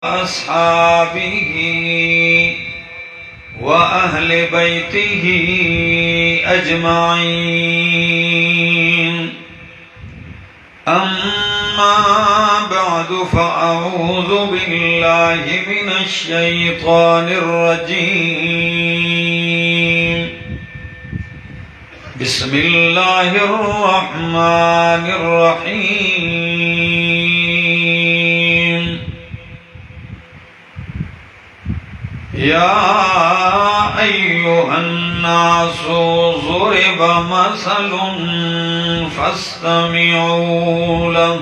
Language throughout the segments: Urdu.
أصحابه وأهل بيته أجمعين. أما بعد فأعوذ بالله من الشيطان الرجيم. بسم الله الرحمن الرحيم. يا أيها الناس ضرب مثل فاستمعوا له.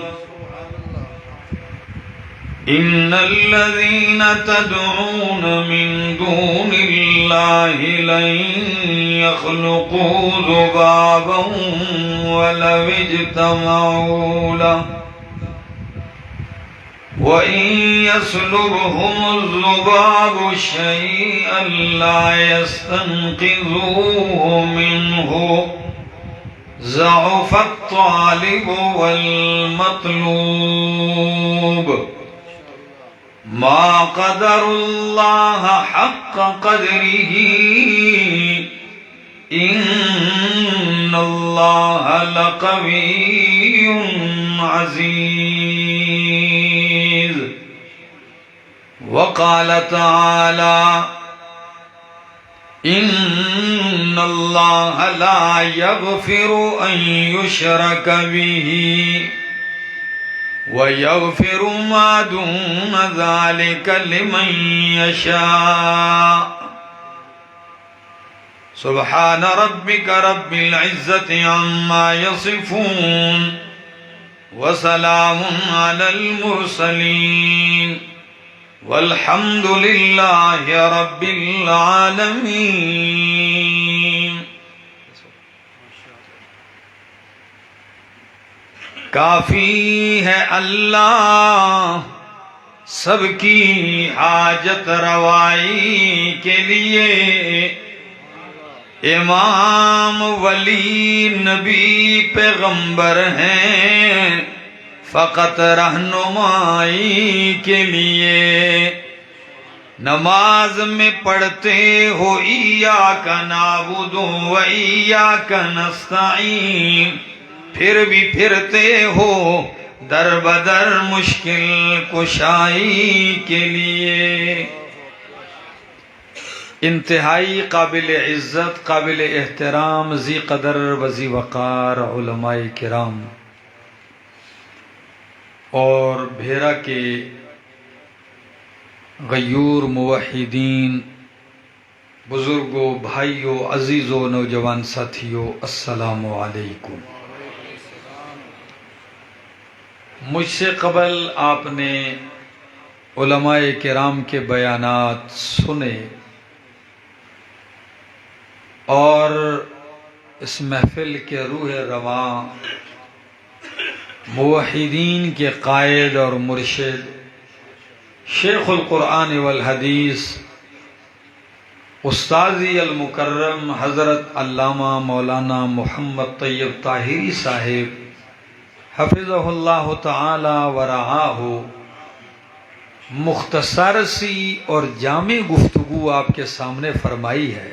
إن الذين تدعون من دون الله لن يخلقوا ذبابا ولو اجتمعوا له وإن يسلبهم الذباب شيئا لا يستنقذوه منه ضعف الطالب والمطلوب. ما قدر الله حق قدره إن الله لقوي عزيز. وقال تعالى: إن الله لا يغفر أن يشرك به ويغفر ما دون ذلك لمن يشاء. سبحان ربك رب العزة عما يصفون وسلام على المرسلين والحمد لله رب العالمين. کافی ہے اللہ سب کی حاجت روائی کے لیے. امام ولی نبی پیغمبر ہیں فقط رہنمائی کے لیے. نماز میں پڑھتے ہو ایاک نعبد و ایاک نستعین، پھر بھی پھرتے ہو در بدر مشکل کشائی کے لیے. انتہائی قابل عزت، قابل احترام، ذی قدر و ذی وقار علماء کرام اور بھیرا کے غیور موحدین، بزرگوں، بھائیوں، عزیزوں، نوجوان ساتھیوں، السلام علیکم. مجھ سے قبل آپ نے علماء کرام کے بیانات سنے اور اس محفل کے روح رواں موحدین کے قائد اور مرشد شیخ القرآن والحدیث استاذی المکرم حضرت علامہ مولانا محمد طیب طاہری صاحب حفظہ اللہ تعالی ورعاہ مختصر سی اور جامع گفتگو آپ کے سامنے فرمائی ہے.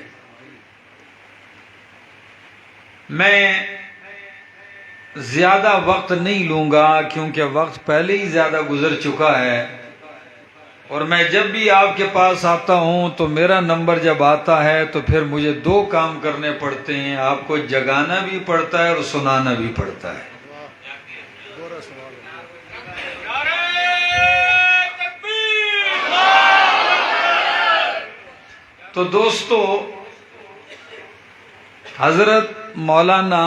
میں زیادہ وقت نہیں لوں گا کیونکہ وقت پہلے ہی زیادہ گزر چکا ہے، اور میں جب بھی آپ کے پاس آتا ہوں تو میرا نمبر جب آتا ہے تو پھر مجھے دو کام کرنے پڑتے ہیں، آپ کو جگانا بھی پڑتا ہے اور سنانا بھی پڑتا ہے. تو دوستو، حضرت مولانا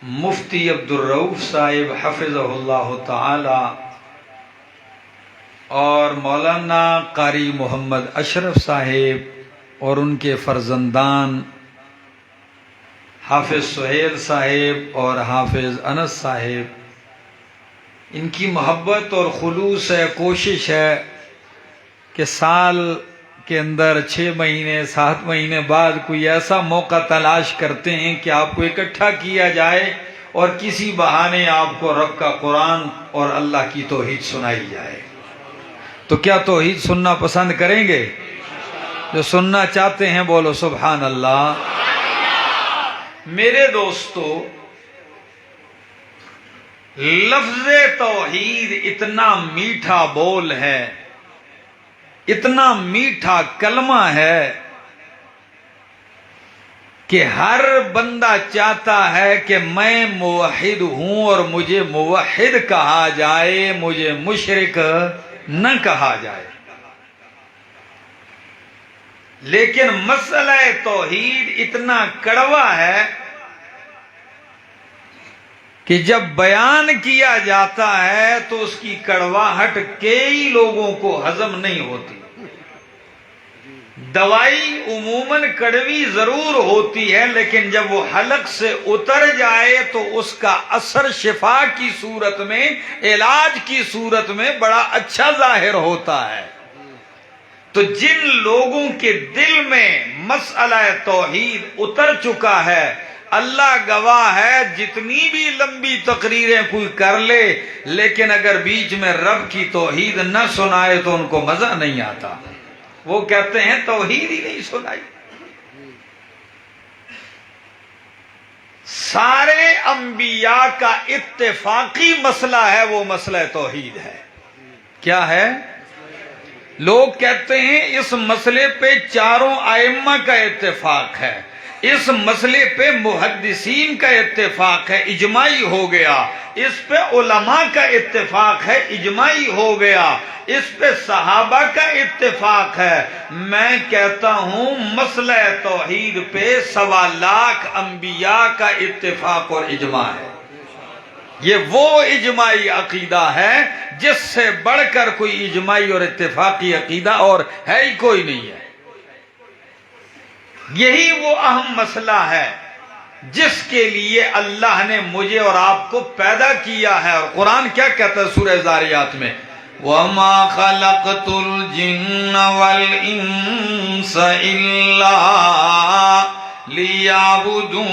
مفتی عبدالرؤف صاحب حفظہ اللہ تعالی اور مولانا قاری محمد اشرف صاحب اور ان کے فرزندان حافظ سہیل صاحب اور حافظ انس صاحب، ان کی محبت اور خلوص ہے، کوشش ہے کہ سال کے اندر 6 مہینے 7 مہینے بعد کوئی ایسا موقع تلاش کرتے ہیں کہ آپ کو اکٹھا کیا جائے اور کسی بہانے آپ کو رب کا قرآن اور اللہ کی توحید سنائی جائے. تو کیا توحید سننا پسند کریں گے؟ جو سننا چاہتے ہیں بولو سبحان اللہ۔ میرے دوستو، لفظ توحید اتنا میٹھا بول ہے، اتنا میٹھا کلمہ ہے کہ ہر بندہ چاہتا ہے کہ میں موحد ہوں اور مجھے موحد کہا جائے، مجھے مشرک نہ کہا جائے۔ لیکن مسئلہ توحید اتنا کڑوا ہے کہ جب بیان کیا جاتا ہے تو اس کی کڑواہٹ کئی لوگوں کو ہضم نہیں ہوتی۔ دوائی عموماً کڑوی ضرور ہوتی ہے، لیکن جب وہ حلق سے اتر جائے تو اس کا اثر شفا کی صورت میں، علاج کی صورت میں بڑا اچھا ظاہر ہوتا ہے۔ تو جن لوگوں کے دل میں مسئلہ توحید اتر چکا ہے، اللہ گواہ ہے، جتنی بھی لمبی تقریریں کوئی کر لے، لیکن اگر بیچ میں رب کی توحید نہ سنائے تو ان کو مزہ نہیں آتا۔ وہ کہتے ہیں توحید ہی نہیں سنائی۔ سارے انبیاء کا اتفاقی مسئلہ ہے، وہ مسئلہ توحید ہے۔ کیا ہے؟ لوگ کہتے ہیں اس مسئلے پہ چاروں ائمہ کا اتفاق ہے، اس مسئلے پہ محدثین کا اتفاق ہے، اجماعی ہو گیا، اس پہ علماء کا اتفاق ہے، اجماعی ہو گیا، اس پہ صحابہ کا اتفاق ہے۔ میں کہتا ہوں مسئلہ توحید پہ 1.25 لاکھ انبیاء کا اتفاق اور اجماع ہے۔ یہ وہ اجماعی عقیدہ ہے جس سے بڑھ کر کوئی اجماعی اور اتفاقی عقیدہ اور ہے ہی کوئی نہیں ہے۔ یہی وہ اہم مسئلہ ہے جس کے لیے اللہ نے مجھے اور آپ کو پیدا کیا ہے۔ اور قرآن کیا کہتا ہے سورہ ذاریات میں؟ وَمَا خَلَقْتُ الْجِنَّ وَالْإِنسَ إِلَّا لِيَعْبُدُونَ۔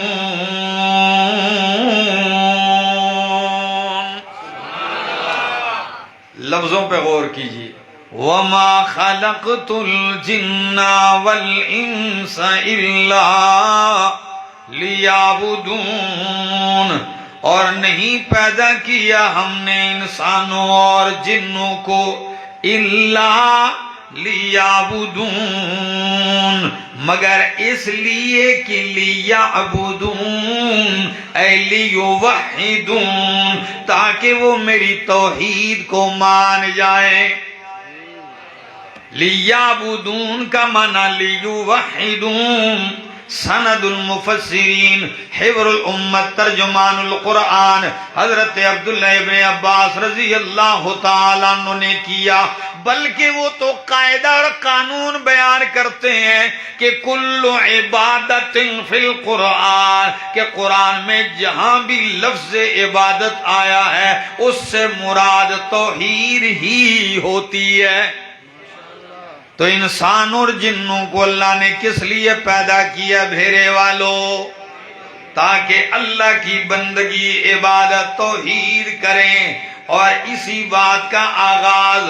لفظوں پہ غور کیجیے۔ وَمَا خَلَقْتُ الْجِنَّ وَالْإِنسَ إِلَّا لِيَعْبُدُونَ، اور نہیں پیدا کیا ہم نے انسانوں اور جنوں کو اِلَّا لِيَعْبُدُونَ، مگر اس لیے کہ لِيَعْبُدُونَ اے لِيُوَحِّدُونَ، تاکہ وہ میری توحید کو مان جائیں۔ لیعبدون کا معنی لیوحدون۔ سند المفسرین، حبر الامت، ترجمان القرآن حضرت عبداللہ ابن عباس رضی اللہ تعالیٰ عنہ نے کیا، بلکہ وہ تو قاعدہ اور قانون بیان کرتے ہیں کہ کل عبادت فی القرآن، کہ قرآن میں جہاں بھی لفظ عبادت آیا ہے اس سے مراد توحید ہی ہوتی ہے۔ تو انسان اور جنوں کو اللہ نے کس لیے پیدا کیا بھیرے والوں؟ تاکہ اللہ کی بندگی، عبادت، توحید کریں۔ اور اسی بات کا آغاز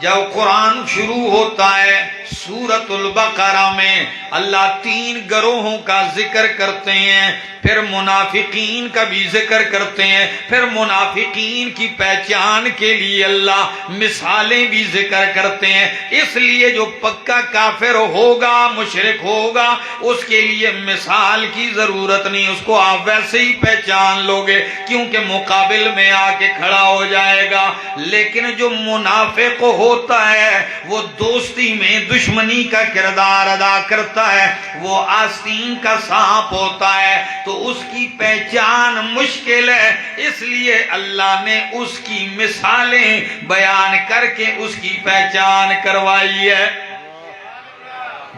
جب قرآن شروع ہوتا ہے سورۃ البقرہ میں، اللہ 3 گروہوں کا ذکر کرتے ہیں، پھر منافقین کا بھی ذکر کرتے ہیں، پھر منافقین کی پہچان کے لیے اللہ مثالیں بھی ذکر کرتے ہیں۔ اس لیے جو پکا کافر ہوگا، مشرک ہوگا، اس کے لیے مثال کی ضرورت نہیں، اس کو آپ ویسے ہی پہچان لوگے کیونکہ مقابل میں آ کے کھڑا ہو جائے گا۔ لیکن جو منافق ہوتا ہے وہ دوستی میں دشمنی کا کردار ادا کرتا ہے، وہ آستین کا سانپ ہوتا ہے، تو اس کی پہچان مشکل ہے۔ اس لیے اللہ نے اس کی مثالیں بیان کر کے اس کی پہچان کروائی ہے۔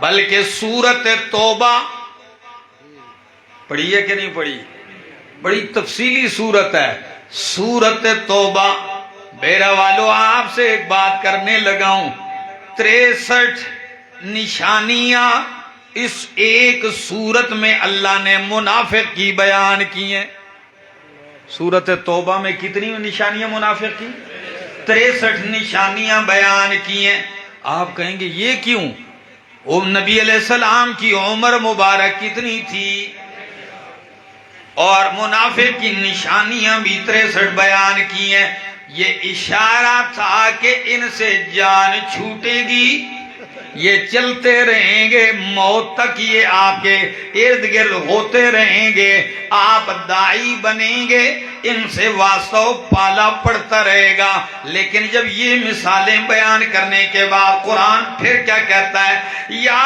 بلکہ سورۃ توبہ پڑھی ہے کہ نہیں پڑھی؟ بڑی تفصیلی سورت ہے سورۃ توبہ۔ میرا والو آپ سے ایک بات کرنے لگا ہوں، 63 نشانیاں اس ایک سورت میں اللہ نے منافق کی بیان کی ہیں۔ سورۃ توبہ میں کتنی نشانیاں منافق کی؟ 63 نشانیاں بیان کی ہیں. آپ کہیں گے یہ کیوں؟ نبی علیہ السلام کی عمر مبارک کتنی تھی اور منافق کی نشانیاں بھی 63 بیان کی ہیں. یہ اشارہ تھا کہ ان سے جان چھوٹے گی، یہ چلتے رہیں گے موت تک، یہ آپ کے ارد گرد ہوتے رہیں گے، آپ داعی بنیں گے، ان سے واسطہ پالا پڑتا رہے گا. لیکن جب یہ مثالیں بیان کرنے کے بعد قرآن پھر کیا کہتا ہے؟ یا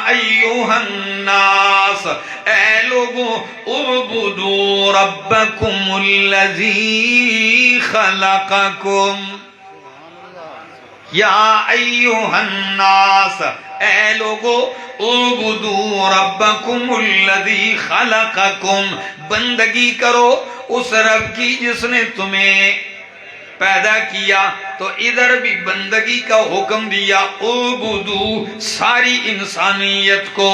ایوہ الناس، اے لوگوں، اعبدوا ربکم الذی خلقکم. یا ایوہ الناس، اے لوگوں، اعبدوا ربکم الذی خلقکم، بندگی کرو اس رب کی جس نے تمہیں پیدا کیا. تو ادھر بھی بندگی کا حکم دیا، اعبدوا ساری انسانیت کو.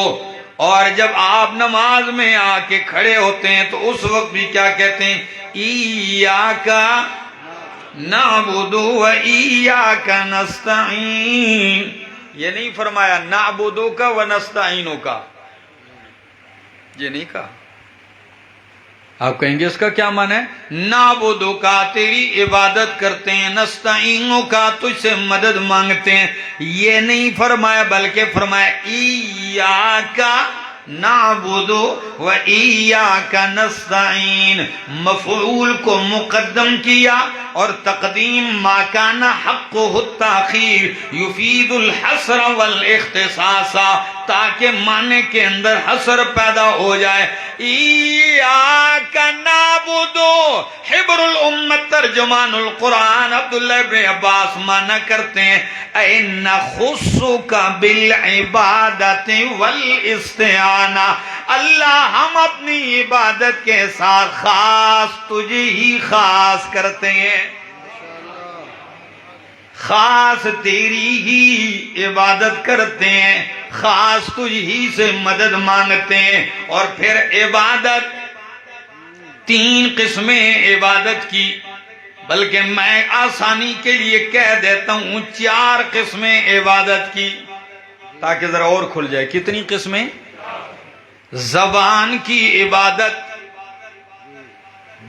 اور جب آپ نماز میں آ کے کھڑے ہوتے ہیں تو اس وقت بھی کیا کہتے ہیں؟ ایاک نعبد و ایاک نستعین. یہ نہیں فرمایا نعبدک و نستعینک، یہ نہیں کہا. آپ کہیں گے اس کا کیا معنی ہے؟ نعبدک تیری عبادت کرتے ہیں، نستعینک تجھ سے مدد مانگتے ہیں. یہ نہیں فرمایا بلکہ فرمایا ایاک نعبد و ایاک نستعین. مفعول کو مقدم کیا اور تقدیم ما کان حقہ التاخیر یفید الحصر والاختصاص، تاکہ معنی کے اندر حصر پیدا ہو جائے. ایاک نعبد، حبر الامت ترجمان القرآن عبداللہ ابن عباس معنی کرتے ہیں اے نخصک بالعبادت والاستعانہ، اللہ ہم اپنی عبادت کے ساتھ خاص تجھے ہی خاص کرتے ہیں، خاص تیری ہی عبادت کرتے ہیں، خاص تجھ ہی سے مدد مانگتے ہیں. اور پھر عبادت 3 قسمیں عبادت کی، بلکہ میں آسانی کے لیے کہہ دیتا ہوں 4 قسمیں عبادت کی تاکہ ذرا اور کھل جائے. کتنی قسمیں؟ زبان کی عبادت،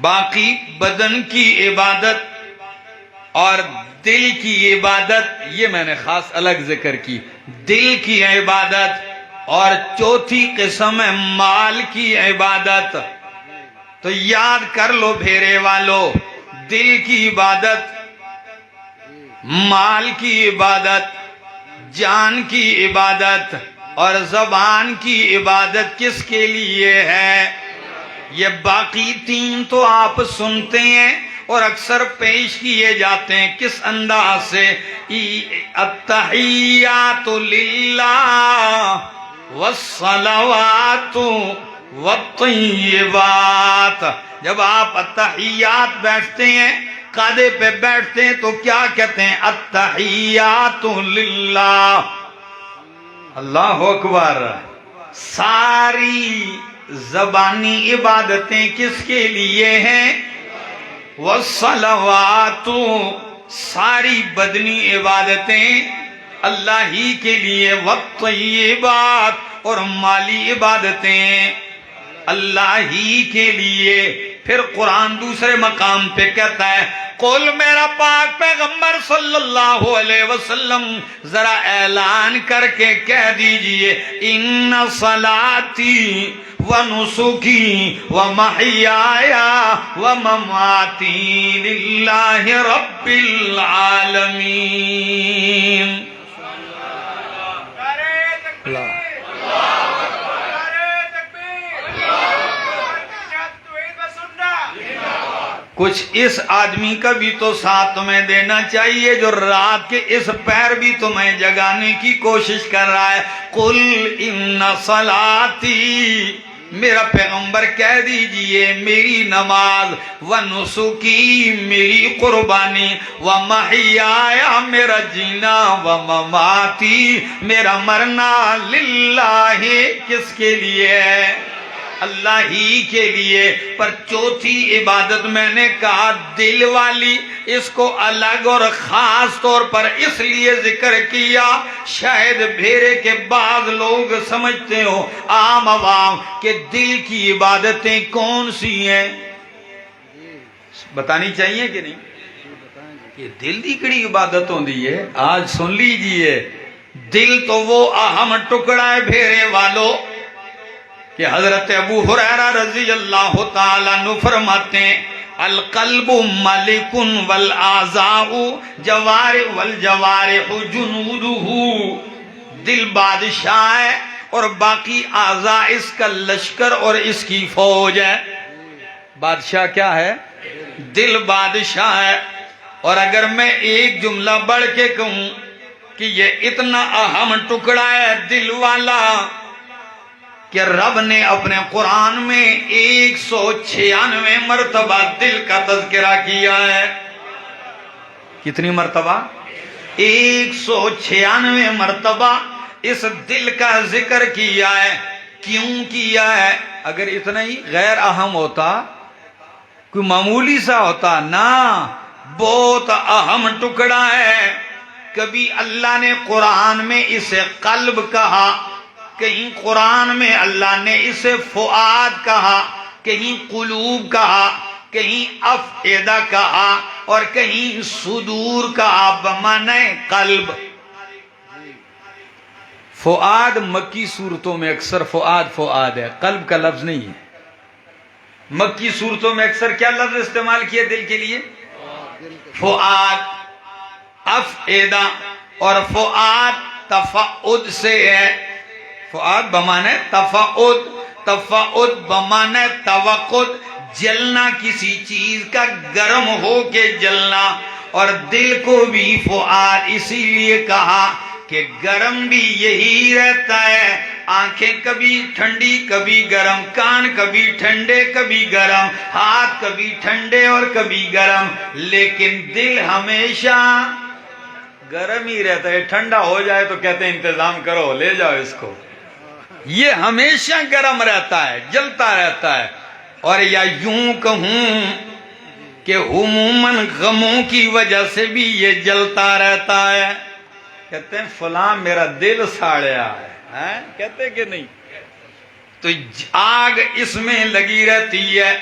باقی بدن کی عبادت اور دل کی عبادت. یہ میں نے خاص الگ ذکر کی، دل کی عبادت. اور چوتھی قسم ہے مال کی عبادت. تو یاد کر لو بھیرے والو، دل کی عبادت، مال کی عبادت، جان کی عبادت اور زبان کی عبادت کس کے لیے ہے؟ یہ باقی 3 تو آپ سنتے ہیں اور اکثر پیش کیے جاتے ہیں. کس انداز سے؟ التحیات للہ والصلوات والطیبات. جب آپ التحیات بیٹھتے ہیں، قادے پہ بیٹھتے ہیں تو کیا کہتے ہیں؟ التحیات للہ. اللہ اکبر. ساری زبانی عبادتیں کس کے لیے ہیں؟ والصلوات، ساری بدنی عبادتیں اللہ ہی کے لیے. والطیبات، اور مالی عبادتیں اللہ ہی کے لیے. پھر قرآن دوسرے مقام پہ کہتا ہے قل، میرا پاک پیغمبر صلی اللہ علیہ وسلم ذرا اعلان کر کے کہہ دیجئے، ان صلاتی ونسکی ومحیای ومماتی للہ رب العالمین. کچھ اس آدمی کا بھی تو ساتھ تمہیں دینا چاہیے جو رات کے اس پیر بھی تمہیں جگانے کی کوشش کر رہا ہے. قل ان صلاتی، میرا پیغمبر کہہ دیجئے میری نماز، ونسکی میری قربانی، ومحیایا میرا جینا، ومماتی میرا مرنا، للہ کس کے لیے ہے؟ اللہ ہی کے لیے۔ پر چوتھی عبادت میں نے کہا دل والی، اس کو الگ اور خاص طور پر اس لیے ذکر کیا، شاید بھیرے کے بعض لوگ سمجھتے ہو عام عوام کہ دل کی عبادتیں کون سی ہیں، بتانی چاہیے کہ نہیں؟ یہ دل دی کڑی عبادت ہوندی ہے؟ آج سن لیجئے، دل تو وہ اہم ٹکڑا ہے بھیرے والو کہ حضرت ابو ہریرہ رضی اللہ تعالیٰ عنہ فرماتے ہیں القلب ملک والاعضاء جوارح والجوارح جنودہ، دل بادشاہ ہے اور باقی اعضاء اس کا لشکر اور اس کی فوج ہے۔ بادشاہ کیا ہے؟ دل بادشاہ ہے۔ اور اگر میں ایک جملہ بڑھ کے کہوں کہ یہ اتنا اہم ٹکڑا ہے دل والا کہ رب نے اپنے قرآن میں 196 مرتبہ دل کا تذکرہ کیا ہے۔ کتنی مرتبہ؟ 196 مرتبہ اس دل کا ذکر کیا ہے۔ کیوں کیا ہے؟ اگر اتنا ہی غیر اہم ہوتا، کوئی معمولی سا ہوتا، نا، بہت اہم ٹکڑا ہے۔ کبھی اللہ نے قرآن میں اسے قلب کہا، کہیں قرآن میں اللہ نے اسے فؤاد کہا، کہیں قلوب کہا، کہیں افئدہ کہا اور کہیں صدور کہا بمعنی قلب۔ فؤاد مکی صورتوں میں اکثر فؤاد ہے، قلب کا لفظ نہیں ہے۔ مکی صورتوں میں اکثر کیا لفظ استعمال کیا دل کے لیے؟ فؤاد، افئدہ، اور فؤاد تفعد سے ہے۔ فؤاد بمعنی تفعد، تفعد بمعنی توقد، جلنا کسی چیز کا، گرم ہو کے جلنا۔ اور دل کو بھی فؤاد اسی لیے کہا کہ گرم بھی یہی رہتا ہے، آنکھیں کبھی ٹھنڈی کبھی گرم، کان کبھی ٹھنڈے کبھی گرم، ہاتھ کبھی ٹھنڈے اور کبھی گرم، لیکن دل ہمیشہ گرم ہی رہتا ہے۔ ٹھنڈا ہو جائے تو کہتے ہیں انتظام کرو، لے جاؤ اس کو۔ یہ ہمیشہ گرم رہتا ہے، جلتا رہتا ہے۔ اور یا یوں کہوں کہ عموماً غموں کی وجہ سے بھی یہ جلتا رہتا ہے۔ کہتے ہیں فلاں میرا دل ساڑیا ہے، کہتے کہ نہیں؟ تو آگ اس میں لگی رہتی ہے،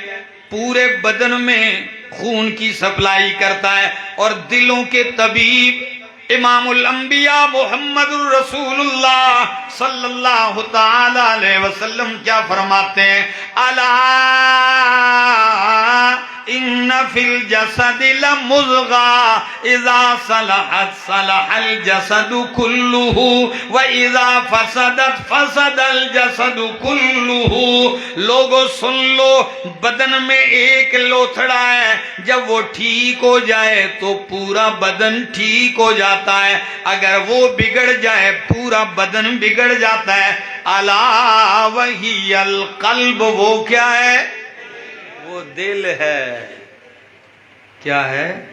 پورے بدن میں خون کی سپلائی کرتا ہے۔ اور دلوں کے طبیب امام الانبیاء محمد الرسول اللہ صلی اللہ تعالی علیہ وسلم کیا فرماتے ہیں؟ الا ان فی الجسد لمضغہ اذا صلحت صلح الجسد کلہ واذا فسدت فسد الجسد کلہ۔ لوگوں سن لو، بدن میں ایک لوتھڑا ہے، جب وہ ٹھیک ہو جائے تو پورا بدن ٹھیک ہو جاتا ہے، اگر وہ بگڑ جائے پورا بدن بگڑ جاتا ہے۔ الا وہی القلب، وہ کیا ہے؟ وہ دل ہے۔ کیا ہے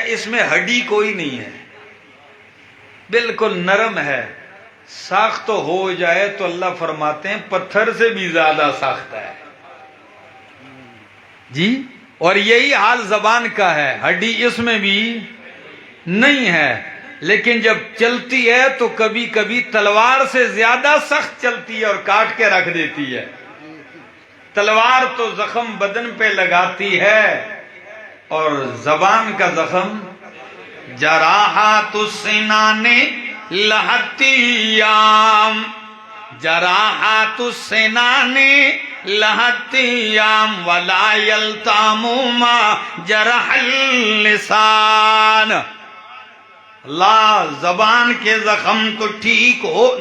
اس میں ہڈی کوئی نہیں ہے، بالکل نرم ہے۔ سخت ہو جائے تو اللہ فرماتے ہیں پتھر سے بھی زیادہ سخت ہے جی۔ اور یہی حال زبان کا ہے، ہڈی اس میں بھی نہیں ہے، لیکن جب چلتی ہے تو کبھی کبھی تلوار سے زیادہ سخت چلتی ہے اور کاٹ کے رکھ دیتی ہے۔ تلوار تو زخم بدن پہ لگاتی ہے اور زبان کا زخم جراحات السنان لہتیام، جراحات السنان لہتیام ولا یلتام ما جرح اللسان۔ اللہ، زبان کے زخم تو ٹھیک ہو،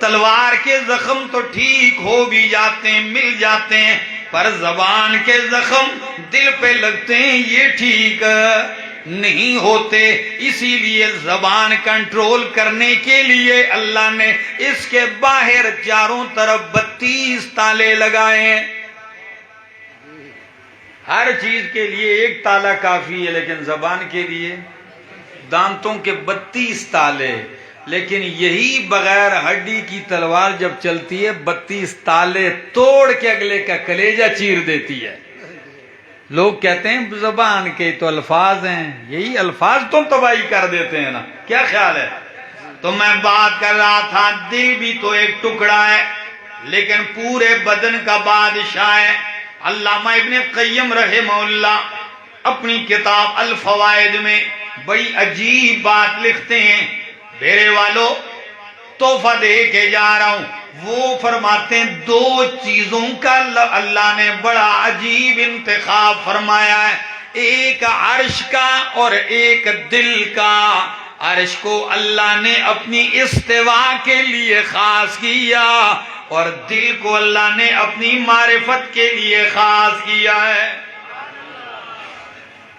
تلوار کے زخم تو ٹھیک ہو بھی جاتے ہیں، مل جاتے ہیں، پر زبان کے زخم دل پہ لگتے ہیں یہ ٹھیک نہیں ہوتے۔ اسی لیے زبان کنٹرول کرنے کے لیے اللہ نے اس کے باہر چاروں طرف 32 تالے لگائے ہیں۔ ہر چیز کے لیے ایک تالا کافی ہے، لیکن زبان کے لیے دانتوں کے 32 تالے۔ لیکن یہی بغیر ہڈی کی تلوار جب چلتی ہے 32 تالے توڑ کے اگلے کا کلیجہ چیر دیتی ہے. لوگ کہتے ہیں زبان کے تو الفاظ ہیں، یہی الفاظ تو تباہی کر دیتے ہیں نا. کیا خیال ہے؟ تو میں بات کر رہا تھا دل بھی تو ایک ٹکڑا ہے لیکن پورے بدن کا بادشاہ ہے. علامہ ابن قیم رحمہ اللہ اپنی کتاب الفوائد میں بڑی عجیب بات لکھتے ہیں. میرے والو تحفہ دے کے جا رہا ہوں. وہ فرماتے ہیں 2 چیزوں کا اللہ نے بڑا عجیب انتخاب فرمایا ہے، ایک عرش کا اور ایک دل کا. عرش کو اللہ نے اپنی استوا کے لیے خاص کیا اور دل کو اللہ نے اپنی معرفت کے لیے خاص کیا ہے.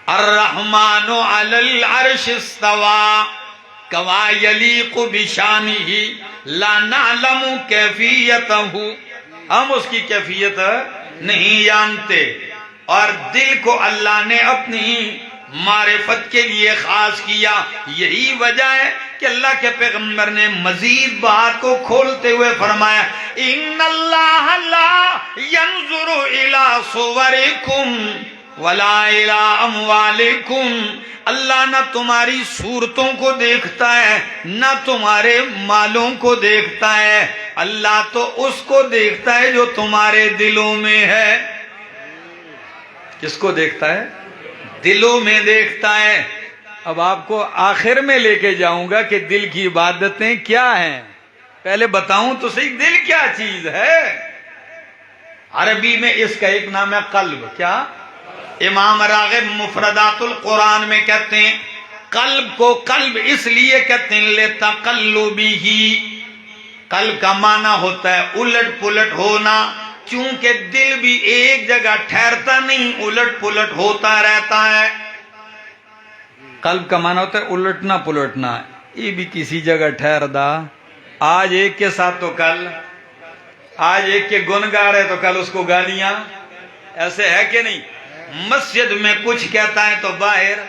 الرحمن علی العرش استوى کما یلیق بشانہ لا نعلم کیفیتہ، ہم اس کی کیفیت نہیں جانتے. اور دل کو اللہ نے اپنی معرفت کے لیے خاص کیا. یہی وجہ ہے کہ اللہ کے پیغمبر نے مزید بات کو کھولتے ہوئے فرمایا ان اللہ لا ينظر الى صورکم ولا الى اموالکم. اللہ نہ تمہاری صورتوں کو دیکھتا ہے نہ تمہارے مالوں کو دیکھتا ہے، اللہ تو اس کو دیکھتا ہے جو تمہارے دلوں میں ہے. کس کو دیکھتا ہے؟ دلوں میں دیکھتا ہے. اب آپ کو آخر میں لے کے جاؤں گا کہ دل کی عبادتیں کیا ہیں. پہلے بتاؤں تو صحیح دل کیا چیز ہے. عربی میں اس کا ایک نام ہے قلب. کیا؟ امام راغب مفردات القرآن میں کہتے ہیں قلب کو قلب اس لیے کہتے ہیں لتقلبہ. قلب کا معنی ہوتا ہے الٹ پلٹ ہونا، چونکہ دل بھی ایک جگہ ٹھہرتا نہیں، الٹ پلٹ ہوتا رہتا ہے. قلب کا معنی ہوتا ہے الٹنا پلٹنا. یہ بھی کسی جگہ ٹھہر دا، آج ایک کے ساتھ تو کل، آج ایک کے گن گا رہے تو کل اس کو گالیاں. ایسے ہے کہ نہیں؟ مسجد میں کچھ کہتا ہے تو باہر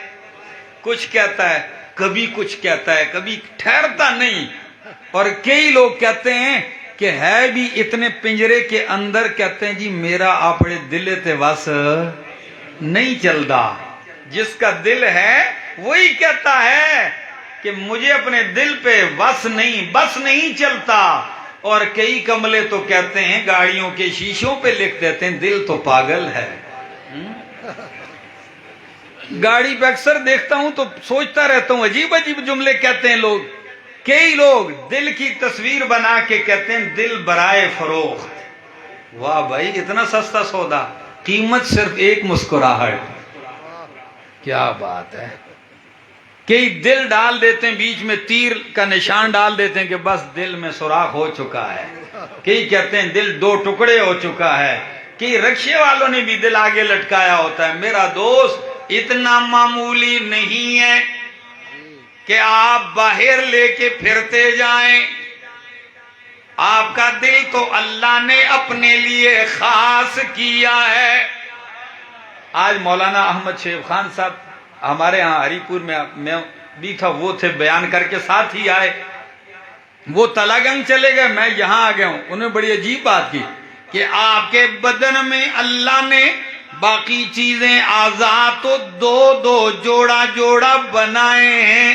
کچھ کہتا ہے، کبھی کچھ کہتا ہے، کبھی ٹھہرتا نہیں. اور کئی لوگ کہتے ہیں کہ ہے بھی اتنے پنجرے کے اندر، کہتے ہیں جی میرا اپنے دل تے وس نہیں چلتا. جس کا دل ہے وہی کہتا ہے کہ مجھے اپنے دل پہ بس نہیں چلتا. اور کئی کملے تو کہتے ہیں گاڑیوں کے شیشوں پہ لکھ دیتے ہیں دل تو پاگل ہے. گاڑی پہ اکثر دیکھتا ہوں تو سوچتا رہتا ہوں عجیب عجیب جملے کہتے ہیں لوگ. کئی لوگ دل کی تصویر بنا کے کہتے ہیں دل برائے فروخت. واہ بھائی اتنا سستا سودا، قیمت صرف ایک مسکراہٹ. کیا بات ہے. کئی دل ڈال دیتے ہیں بیچ میں تیر کا نشان ڈال دیتے ہیں کہ بس دل میں سوراخ ہو چکا ہے. کئی کہتے ہیں دل 2 ٹکڑے ہو چکا ہے. کہ رکشے والوں نے بھی دل آگے لٹکایا ہوتا ہے. میرا دوست اتنا معمولی نہیں ہے کہ آپ باہر لے کے پھرتے جائیں. آپ کا دل تو اللہ نے اپنے لیے خاص کیا ہے. آج مولانا احمد شیخ خان صاحب ہمارے ہاں ہری پور میں بھی تھا، وہ تھے بیان کر کے ساتھ ہی آئے. وہ تلا گنج چلے گئے، میں یہاں آ گیا ہوں. انہوں نے بڑی عجیب بات کی کہ آپ کے بدن میں اللہ نے باقی چیزیں اعضاء تو 2 جوڑا بنائے ہیں،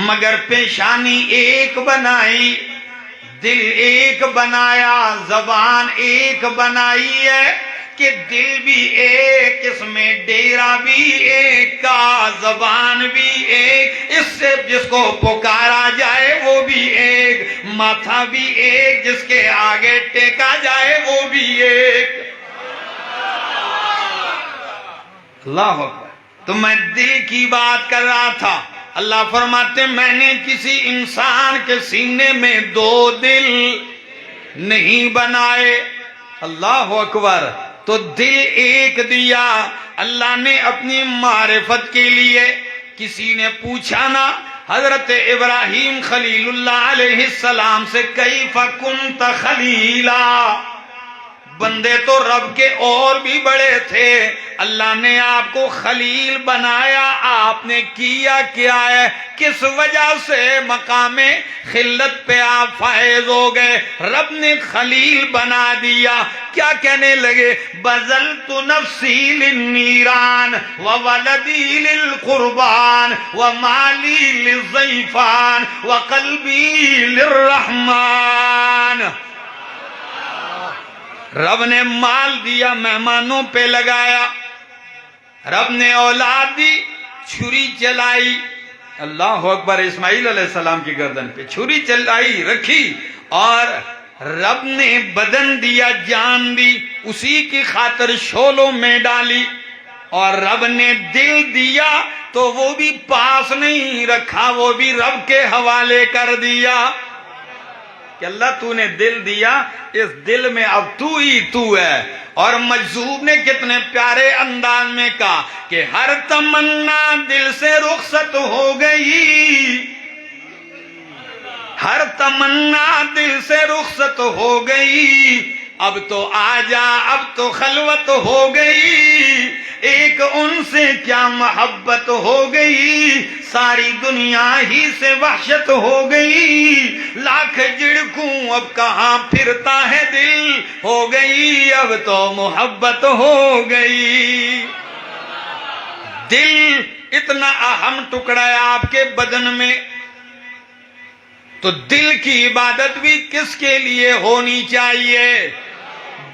مگر پیشانی ایک بنائی، دل ایک بنایا، زبان ایک بنائی ہے کہ دل بھی ایک، اس میں ڈیرا بھی ایک کا، زبان بھی ایک، اس سے جس کو پکارا جائے وہ بھی ایک، ماتھا بھی ایک، جس کے آگے ٹیکا جائے وہ بھی ایک. اللہ اکبر. تو میں دل کی بات کر رہا تھا. اللہ فرماتے میں نے کسی انسان کے سینے میں 2 دل نہیں بنائے. اللہ اکبر. تو دل ایک دیا اللہ نے اپنی معرفت کے لیے. کسی نے پوچھا نا حضرت ابراہیم خلیل اللہ علیہ السلام سے کیف کنت خلیلا، بندے تو رب کے اور بھی بڑے تھے، اللہ نے آپ کو خلیل بنایا، آپ نے کیا کیا ہے؟ کس وجہ سے مقام خلت پہ آپ فائز ہو گئے؟ رب نے خلیل بنا دیا، کیا کہنے لگے؟ بذلت نفسی للنیران وولدی للقربان ومالی للضیفان وقلبی للرحمن۔ رب نے مال دیا، مہمانوں پہ لگایا، رب نے اولاد دی، چھری چلائی، اللہ اکبر، اسماعیل علیہ السلام کی گردن پہ چھری چلائی رکھی، اور رب نے بدن دیا، جان دی، اسی کی خاطر شعلوں میں ڈالی، اور رب نے دل دیا تو وہ بھی پاس نہیں رکھا، وہ بھی رب کے حوالے کر دیا کہ اللہ تو نے دل دیا، اس دل میں اب تو ہی تو ہے۔ اور مجذوب نے کتنے پیارے انداز میں کہا کہ ہر تمنا دل سے رخصت ہو گئی، ہر تمنا دل سے رخصت ہو گئی، اب تو آجا، اب تو خلوت ہو گئی، ایک ان سے کیا محبت ہو گئی، ساری دنیا ہی سے وحشت ہو گئی، لاکھ جھڑکوں اب کہاں پھرتا ہے دل، ہو گئی اب تو محبت ہو گئی۔ دل اتنا اہم ٹکڑا ہے آپ کے بدن میں، تو دل کی عبادت بھی کس کے لیے ہونی چاہیے؟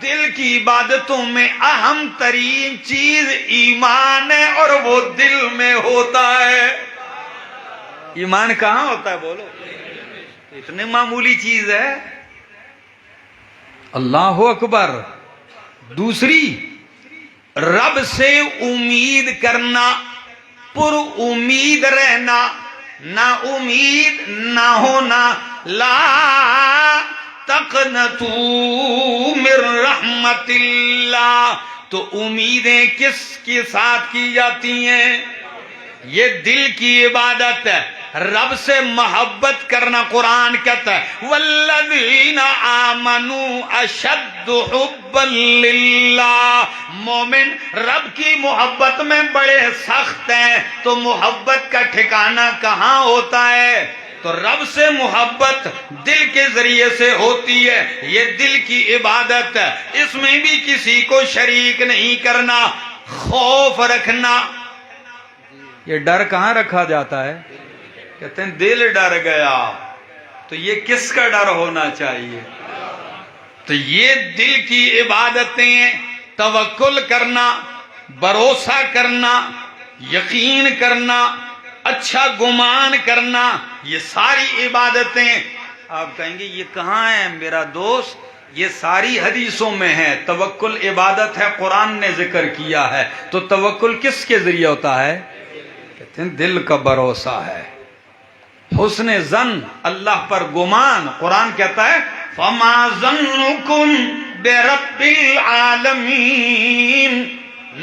دل کی عبادتوں میں اہم ترین چیز ایمان ہے، اور وہ دل میں ہوتا ہے۔ ایمان کہاں ہوتا ہے بولو؟ اتنے معمولی چیز ہے۔ اللہ اکبر۔ دوسری، رب سے امید کرنا، پر امید رہنا، نا امید نہ ہونا، لا تقنطوا من رحمت اللہ۔ تو امیدیں کس کے ساتھ کی جاتی ہیں؟ یہ دل کی عبادت ہے، رب سے محبت کرنا۔ قرآن کہتا ہے والذین آمنوا اشد حبا للہ، مومن رب کی محبت میں بڑے سخت ہیں۔ تو محبت کا ٹھکانہ کہاں ہوتا ہے؟ تو رب سے محبت دل کے ذریعے سے ہوتی ہے، یہ دل کی عبادت ہے، اس میں بھی کسی کو شریک نہیں کرنا۔ خوف رکھنا، یہ ڈر کہاں رکھا جاتا ہے؟ کہتے ہیں دل ڈر گیا، تو یہ کس کا ڈر ہونا چاہیے؟ تو یہ دل کی عبادتیں، توکل کرنا، بھروسہ کرنا، یقین کرنا، اچھا گمان کرنا، یہ ساری عبادتیں۔ آپ کہیں گے یہ کہاں ہے میرا دوست؟ یہ ساری حدیثوں میں ہے۔ توکل عبادت ہے، قرآن نے ذکر کیا ہے۔ تو توکل کس کے ذریعے ہوتا ہے؟ کہتے ہیں دل کا بھروسہ ہے، حسن ظن، اللہ پر گمان۔ قرآن کہتا ہے فما ظنکم برب العالمین،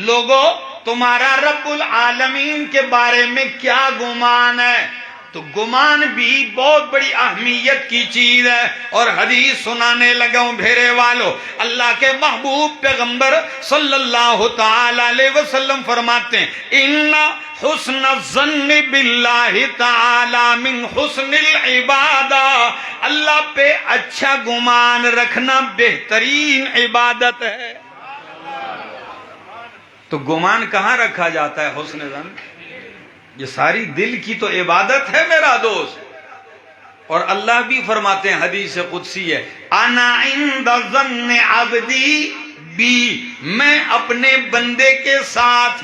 لوگو تمہارا رب العالمین کے بارے میں کیا گمان ہے؟ تو گمان بھی بہت بڑی اہمیت کی چیز ہے۔ اور حدیث سنانے لگا ہوں بھیرے والو، اللہ کے محبوب پیغمبر صلی اللہ تعالی علیہ وسلم فرماتے ہیں ان حسن الظن باللہ تعالی من حسن العبادہ، اللہ پہ اچھا گمان رکھنا بہترین عبادت ہے۔ تو گمان کہاں رکھا جاتا ہے؟ حسن ظن، یہ ساری دل کی تو عبادت ہے میرا دوست۔ اور اللہ بھی فرماتے ہیں، حدیث قدسی ہے انا عند ظن عبدی بی، میں اپنے بندے کے ساتھ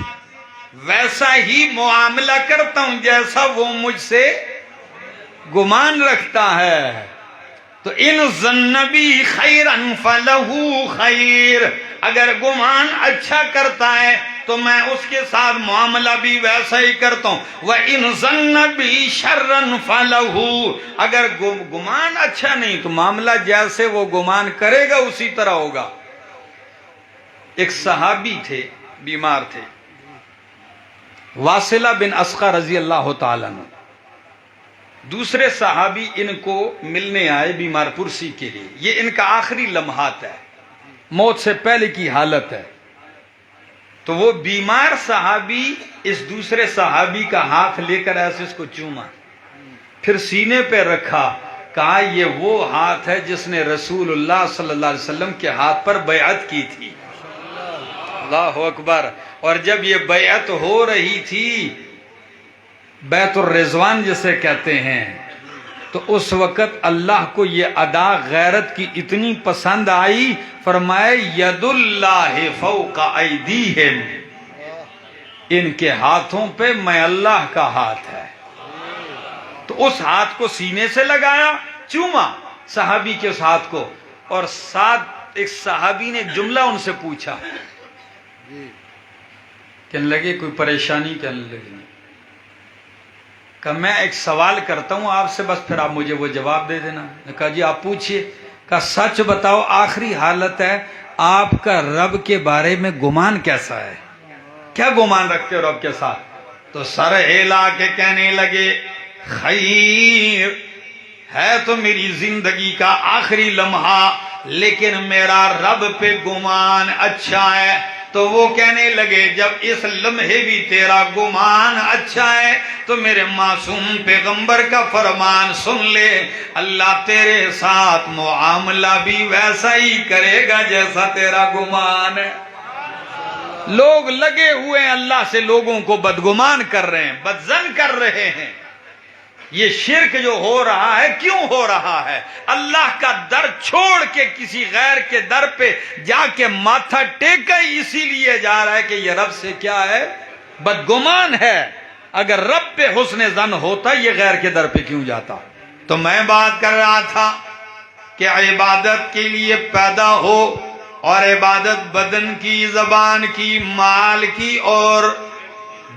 ویسا ہی معاملہ کرتا ہوں جیسا وہ مجھ سے گمان رکھتا ہے۔ تو ان ظن بی خیرا فلہ خیر، اگر گمان اچھا کرتا ہے تو میں اس کے ساتھ معاملہ بھی ویسا ہی کرتا ہوں۔ وَإِن ظَنَّ بِي شَرًّا فَلَهُ، اگر گمان اچھا نہیں تو معاملہ جیسے وہ گمان کرے گا اسی طرح ہوگا۔ ایک صحابی تھے، بیمار تھے، واصلہ بن اسقع رضی اللہ تعالیٰ عنہ۔ دوسرے صحابی ان کو ملنے آئے بیمار پرسی کے لیے، یہ ان کا آخری لمحات ہے۔ موت سے پہلے کی حالت ہے. تو وہ بیمار صحابی اس دوسرے صحابی کا ہاتھ لے کر ایسے اس کو چوما، پھر سینے پہ رکھا، کہا یہ وہ ہاتھ ہے جس نے رسول اللہ صلی اللہ علیہ وسلم کے ہاتھ پر بیعت کی تھی. اللہ اکبر. اور جب یہ بیعت ہو رہی تھی، بیعت الرضوان جسے کہتے ہیں، تو اس وقت اللہ کو یہ ادا غیرت کی اتنی پسند آئی، فرمائے ید اللہ فوق ایدیہم، ان کے ہاتھوں پہ میں اللہ کا ہاتھ ہے. تو اس ہاتھ کو سینے سے لگایا، چوما صحابی کے اس ہاتھ کو، اور ساتھ ایک صحابی نے جملہ ان سے پوچھا، کہنے لگے کوئی پریشانی؟ کہنے لگے کہ میں ایک سوال کرتا ہوں آپ سے، بس پھر آپ مجھے وہ جواب دے دینا. نے کہا جی آپ پوچھئے. کہا سچ بتاؤ، آخری حالت ہے، آپ کا رب کے بارے میں گمان کیسا ہے؟ کیا گمان رکھتے ہو رب کے ساتھ؟ تو سر ہلا کے کہنے لگے خیر ہے تو میری زندگی کا آخری لمحہ، لیکن میرا رب پہ گمان اچھا ہے. تو وہ کہنے لگے جب اس لمحے بھی تیرا گمان اچھا ہے تو میرے معصوم پیغمبر کا فرمان سن لے، اللہ تیرے ساتھ معاملہ بھی ویسا ہی کرے گا جیسا تیرا گمان ہے. لوگ لگے ہوئے ہیں اللہ سے لوگوں کو بدگمان کر رہے ہیں، بدظن کر رہے ہیں. یہ شرک جو ہو رہا ہے کیوں ہو رہا ہے؟ اللہ کا در چھوڑ کے کسی غیر کے در پہ جا کے ماتھا ٹیکا ہی اسی لیے جا رہا ہے کہ یہ رب سے کیا ہے؟ بدگمان ہے. اگر رب پہ حسن ظن ہوتا یہ غیر کے در پہ کیوں جاتا؟ تو میں بات کر رہا تھا کہ عبادت کے لیے پیدا ہو، اور عبادت بدن کی، زبان کی، مال کی اور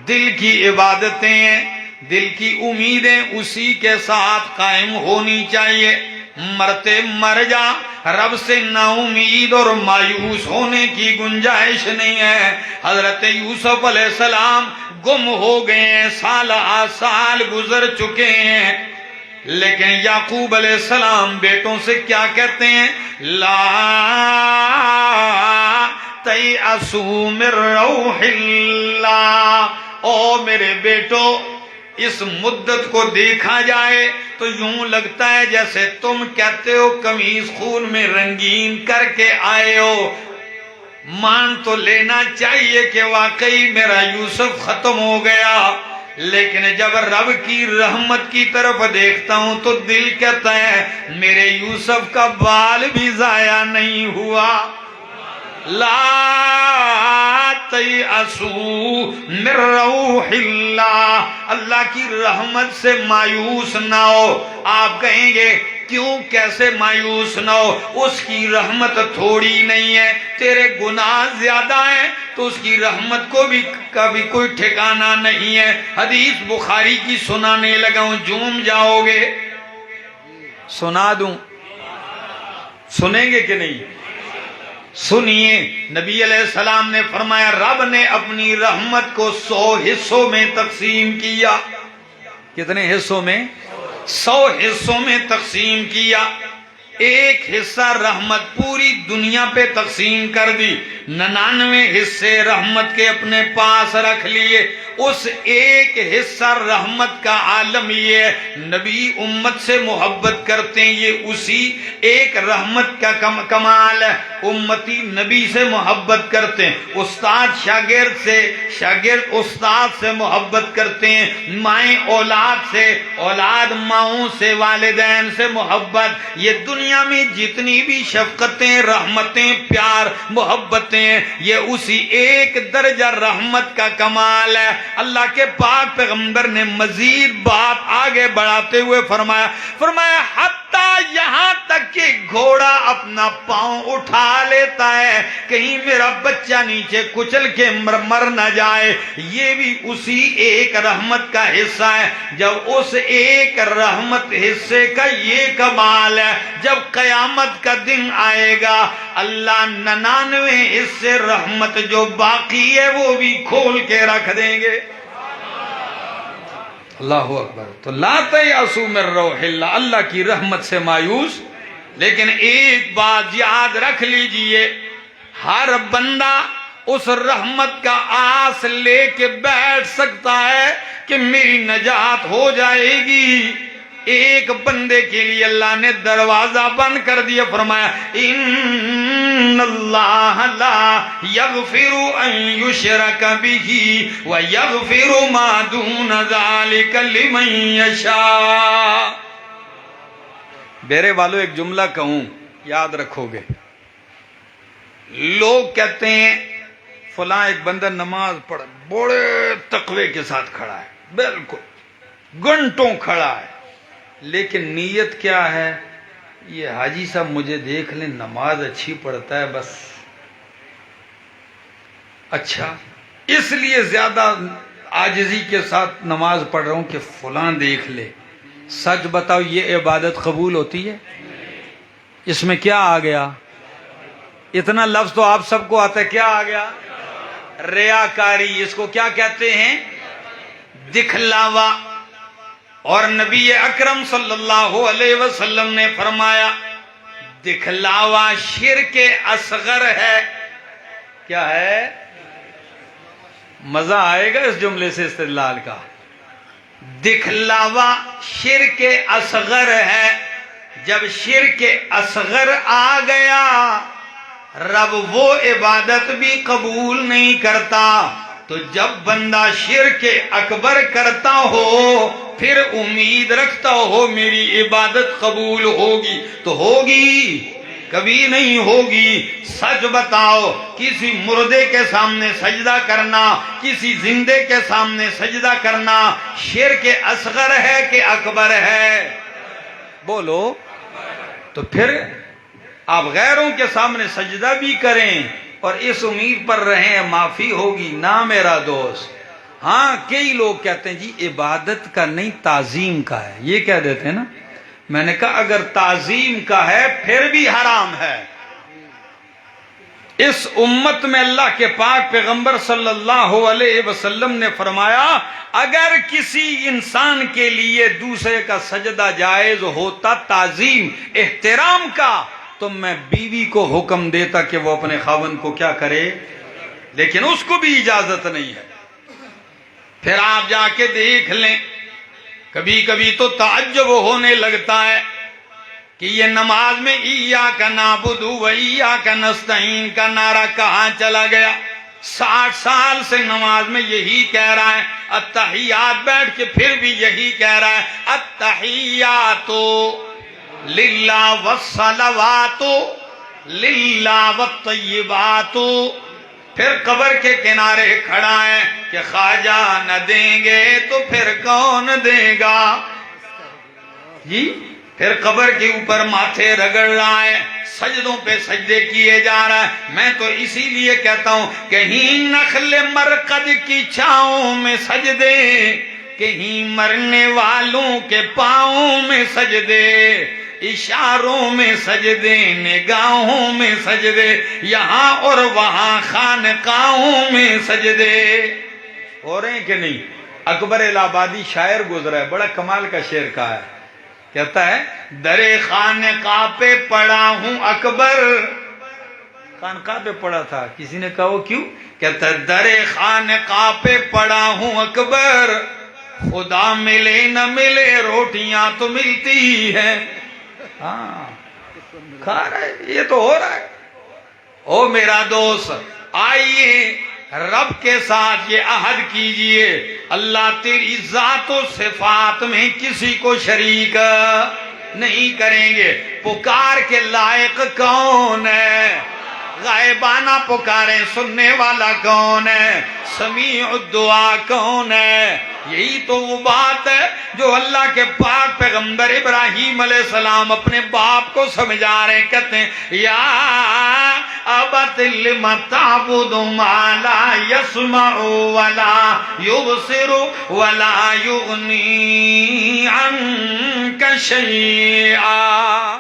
دل کی عبادتیں ہیں. دل کی امیدیں اسی کے ساتھ قائم ہونی چاہیے. مرتے مر جا، رب سے نا امید اور مایوس ہونے کی گنجائش نہیں ہے. حضرت یوسف علیہ السلام گم ہو گئے ہیں، سال سال گزر چکے ہیں، لیکن یعقوب علیہ السلام بیٹوں سے کیا کہتے ہیں؟ لا تیأسوا من روح اللہ. او میرے بیٹو، اس مدت کو دیکھا جائے تو یوں لگتا ہے جیسے تم کہتے ہو قمیص خون میں رنگین کر کے آئے ہو. مان تو لینا چاہیے کہ واقعی میرا یوسف ختم ہو گیا، لیکن جب رب کی رحمت کی طرف دیکھتا ہوں تو دل کہتا ہے میرے یوسف کا بال بھی ضائع نہیں ہوا. لا تیأسوا من روح اللہ، اللہ کی رحمت سے مایوس نہ ہو. آپ کہیں گے کیوں، کیسے مایوس نہ ہو؟ اس کی رحمت تھوڑی نہیں ہے، تیرے گناہ زیادہ ہیں تو اس کی رحمت کو بھی کبھی کوئی ٹھکانہ نہیں ہے. حدیث بخاری کی سنانے لگا ہوں، جھوم جاؤ گے. سنا دوں؟ سنیں گے کہ نہیں؟ سنیے. نبی علیہ السلام نے فرمایا رب نے اپنی رحمت کو 100 حصوں میں تقسیم کیا. کتنے حصوں میں؟ 100 حصوں میں تقسیم کیا. ایک حصہ رحمت پوری دنیا پہ تقسیم کر دی، 99 حصے رحمت کے اپنے پاس رکھ لیے. اس ایک حصہ رحمت کا عالم یہ ہے، نبی امت سے محبت کرتے ہیں، یہ اسی ایک رحمت کا کمال ہے. امتی نبی سے محبت کرتے ہیں، استاد شاگرد سے، شاگرد استاد سے محبت کرتے ہیں، مائیں اولاد سے، اولاد ماؤں سے، والدین سے محبت. یہ دنیا میں جتنی بھی شفقتیں، رحمتیں، پیار، محبتیں، یہ اسی ایک درجہ رحمت کا کمال ہے. اللہ کے پاک پیغمبر نے مزید بات آگے بڑھاتے ہوئے فرمایا حتیٰ یہاں تک کہ گھوڑا اپنا پاؤں اٹھا لیتا ہے کہیں میرا بچہ نیچے کچل کے مر نہ جائے، یہ بھی اسی ایک رحمت کا حصہ ہے. جب اس ایک رحمت حصے کا یہ کمال ہے، جب قیامت کا دن آئے گا اللہ 99 حصے رحمت جو باقی ہے وہ بھی کھول کے رکھ دیں گے. اللہ اکبر. تو لا تیأسوا من روح اللہ، اللہ کی رحمت سے مایوس. لیکن ایک بات یاد رکھ لیجئے، ہر بندہ اس رحمت کا آس لے کے بیٹھ سکتا ہے کہ میری نجات ہو جائے گی. ایک بندے کے لیے اللہ نے دروازہ بند کر دیا, فرمایا ان اللہ لا یغفر ان یشرک بہ ویغفر ما دون ذلک لمن یشاء. میرے والو ایک جملہ کہوں, یاد رکھو گے. لوگ کہتے ہیں فلاں ایک بندہ نماز پڑھ بڑے تقوی کے ساتھ کھڑا ہے, بالکل گھنٹوں کھڑا ہے, لیکن نیت کیا ہے؟ یہ حاجی صاحب مجھے دیکھ لیں, نماز اچھی پڑھتا ہے بس. اچھا, اس لیے زیادہ عاجزی کے ساتھ نماز پڑھ رہا ہوں کہ فلاں دیکھ لے. سچ بتاؤ, یہ عبادت قبول ہوتی ہے؟ اس میں کیا آ گیا؟ اتنا لفظ تو آپ سب کو آتا ہے, کیا آ گیا؟ ریاکاری. اس کو کیا کہتے ہیں؟ دکھلاوا. اور نبی اکرم صلی اللہ علیہ وسلم نے فرمایا دکھلاوا شرک اصغر ہے. کیا ہے؟ مزہ آئے گا اس جملے سے استدلال کا. دکھلاوا شرک اصغر ہے. جب شرک اصغر آ گیا رب وہ عبادت بھی قبول نہیں کرتا. تو جب بندہ شرک اکبر کرتا ہو پھر امید رکھتا ہو میری عبادت قبول ہوگی, تو ہوگی؟ کبھی نہیں ہوگی. سچ بتاؤ, کسی مردے کے سامنے سجدہ کرنا, کسی زندے کے سامنے سجدہ کرنا شرک اصغر ہے کہ اکبر ہے؟ بولو. تو پھر آپ غیروں کے سامنے سجدہ بھی کریں اور اس امید پر رہیں معافی ہوگی. نہ میرا دوست. ہاں, کئی لوگ کہتے ہیں جی عبادت کا نہیں تعظیم کا ہے, یہ کہہ دیتے ہیں نا. میں نے کہا اگر تعظیم کا ہے پھر بھی حرام ہے. اس امت میں اللہ کے پاک پیغمبر صلی اللہ علیہ وسلم نے فرمایا اگر کسی انسان کے لیے دوسرے کا سجدہ جائز ہوتا تعظیم احترام کا تو میں بیوی کو حکم دیتا کہ وہ اپنے خاوند کو کیا کرے, لیکن اس کو بھی اجازت نہیں ہے. پھر آپ جا کے دیکھ لیں, کبھی کبھی تو تعجب ہونے لگتا ہے کہ یہ نماز میں ایاک نعبد و ایاک نستعین کا نعرہ کہاں چلا گیا؟ 60 سال سے نماز میں یہی کہہ رہا ہے. التحیات بیٹھ کے پھر بھی یہی کہہ رہا ہے التحیات للہ والصلوات للہ والطیبات. پھر قبر کے کنارے کھڑا ہے کہ خواجہ نہ دیں گے تو پھر کون دے گا جی. پھر قبر کے اوپر ماتھے رگڑ رہا ہے, سجدوں پہ سجدے کیے جا رہا ہے. میں تو اسی لیے کہتا ہوں کہیں نخل مرقد کی چھاؤں میں سجدے, کہیں مرنے والوں کے پاؤں میں سجدے, اشاروں میں سجدے, نگاہوں میں سجدے, یہاں اور وہاں خانقاہوں میں سجدے. ہو رہے ہیں کہ نہیں؟ اکبر الہ آبادی شاعر گزرا ہے, بڑا کمال کا شعر کہا ہے. کہتا ہے درے خانقاہ پہ پڑا ہوں اکبر. خانقاہ پہ پڑا تھا, کسی نے کہا وہ کیوں؟ کہتا ہے درے خانقاہ پہ پڑا ہوں اکبر, خدا ملے نہ ملے روٹیاں تو ملتی ہیں. ہاں کھا رہا ہے, یہ تو ہو رہا ہے. او میرا دوست, آئیے رب کے ساتھ یہ عہد کیجئے اللہ تیری ذات و صفات میں کسی کو شریک نہیں کریں گے. پکار کے لائق کون ہے؟ غائبانہ پکاریں سننے والا کون ہے؟ سمیع الدعا کون ہے؟ یہی تو وہ بات ہے جو اللہ کے پاک پیغمبر ابراہیم علیہ السلام اپنے باپ کو سمجھا رہے. کہتے ہیں یا ابت لم تعبد ما لا يسمع ولا يبصر ولا يغني عنك شيئا.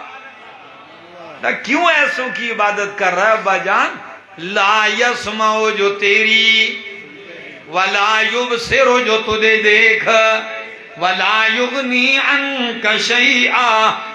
کیوں ایسوں کی عبادت کر رہا ہے ابا جان؟ لا یسمع جو تیری, ولا یبصر جو تجھے دیکھ, ولا یغنی عنک شیئا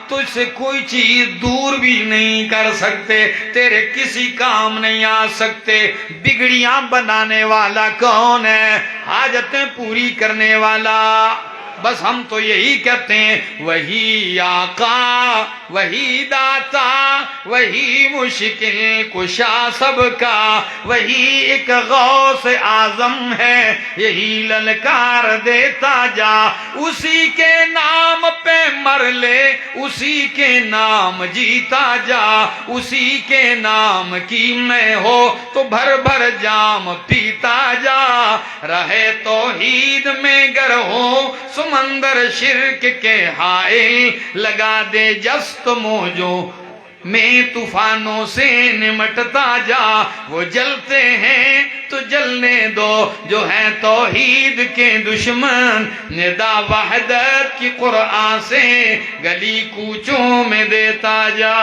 تجھ سے کوئی چیز دور بھی نہیں کر سکتے، تیرے کسی کام نہیں آ سکتے۔ بگڑیاں بنانے والا کون ہے؟ حاجتیں پوری کرنے والا۔ بس ہم تو یہی کہتے ہیں وہی آقا، وہی داتا، وہی مشکل کشا سب کا، وہی ایک غوث اعظم ہے، یہی للکار دیتا جا۔ اسی کے نام پہ مر لے، اسی کے نام جیتا جا، اسی کے نام کی میں ہو تو بھر بھر جام پیتا جا۔ رہے توحید میں گر ہو سمندر شرک کے حائل، لگا دے جست موجوں میں طوفانوں سے نمٹتا جا۔ وہ جلتے ہیں تو جلنے دو جو ہے توحید کے دشمن، ندا وحدت کی قرآن سے گلی کوچوں میں دیتا جا۔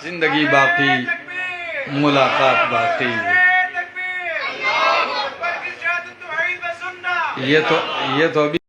زندگی باقی، ملاقات باقی۔ یہ تو ابھی